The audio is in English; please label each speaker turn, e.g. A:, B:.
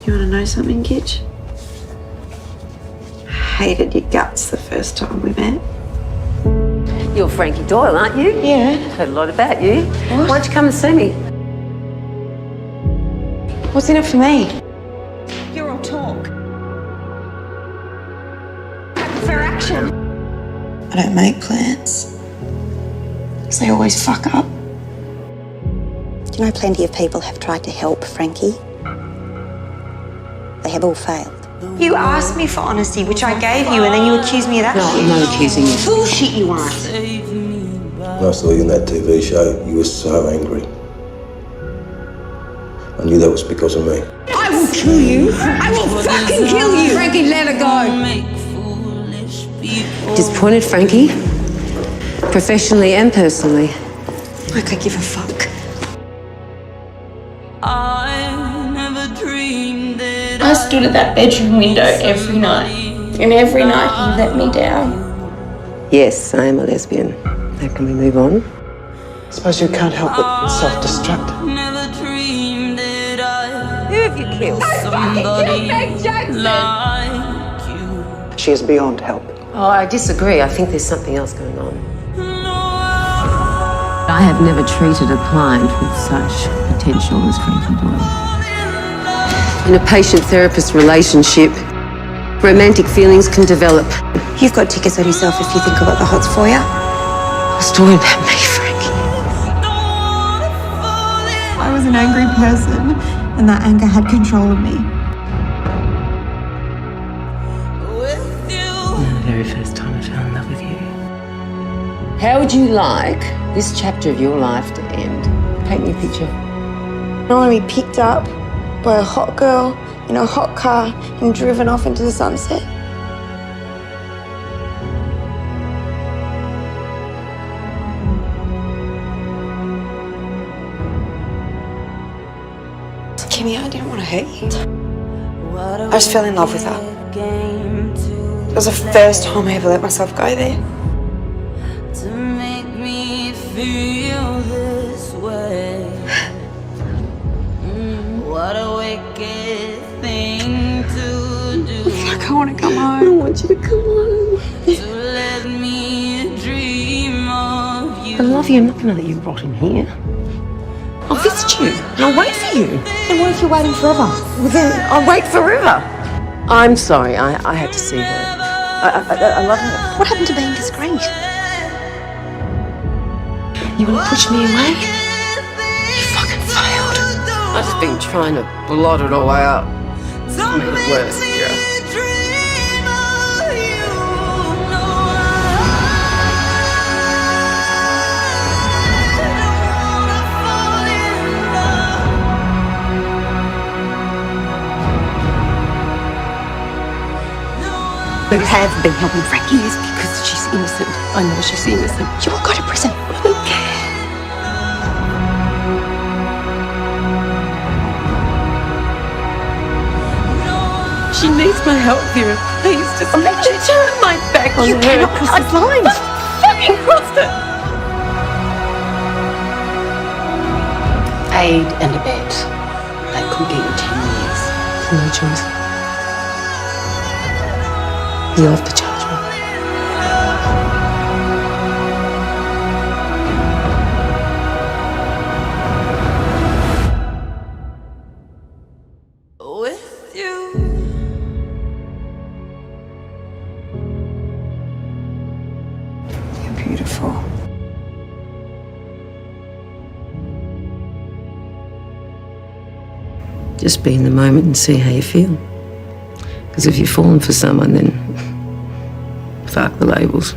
A: You want to know something, Kitch? Hated your guts the first time we met.
B: You're Franky Doyle, aren't you?
A: Yeah.
B: Heard a lot about you.
A: What?
B: Why'd you come and see me?
A: What's in it for me?
C: You're all talk. I prefer action.
A: I don't make plans. Because they always fuck up.
D: Do you know plenty of people have tried to help Frankie? They have all failed.
C: You asked me for honesty, which I gave you, and then you accused me of that
B: No,
C: shit.
B: I'm not accusing you.
C: Bullshit you aren't.
E: When I saw you in that TV show, you were so angry. I knew that was because of me.
C: I will kill you. I will fucking kill you.
B: Frankie, let her go. Disappointed, Frankie. Professionally and personally.
C: I could give a fuck.
F: I stood at that bedroom window every night, and every night he let me down.
B: Yes, I am a lesbian. How can we move on?
G: I suppose you can't help but self-destruct.
B: Who have you killed?
G: She is beyond help.
B: Oh, I disagree. I think there's something else going on. I have never treated a client with such potential as Franky Doyle. In a patient-therapist relationship, romantic feelings can develop.
C: You've got tickets on yourself if you think I've got the hots for you.
B: A story about me, Frankie.
H: I was an angry person, and that anger had control of me.
B: The very first time I fell in love with you. How would you like this chapter of your life to end? Paint me a picture.
H: I want to be picked up by a hot girl in a hot car and driven off into the sunset.
A: Kimmy, I didn't want to hurt you. I just fell in love with her. It was the first time I ever let myself go there.
I: To make me feel this way. What a wicked thing to do.
A: Like, I want to come home.
B: I want you to come home.
I: To let me dream of you.
B: I love you. I'm not going to let you rot in here. I'll visit you and I'll wait for you.
C: And what if you're waiting forever?
B: Well, then I'll wait forever. I'm sorry. I had to see her. I love her.
C: What happened to being discreet?
B: You want to push me away? You fucking failed. I've just been trying to blot it all out. It's made it worse, Kira.
C: You have been helping Frankie. Yes, because she's innocent. I know she's innocent. You will go to prison. I don't care.
B: She needs my help, Vera. Please, just let me turn my back on her.
C: You cannot cross this line.
B: Fucking crossed it.
C: Aid and abet. That could get you 10 years.
B: No choice. You'll have to charge me.
I: With you.
A: You're beautiful.
B: Just be in the moment and see how you feel. Because if you've fallen for someone, then fuck the labels.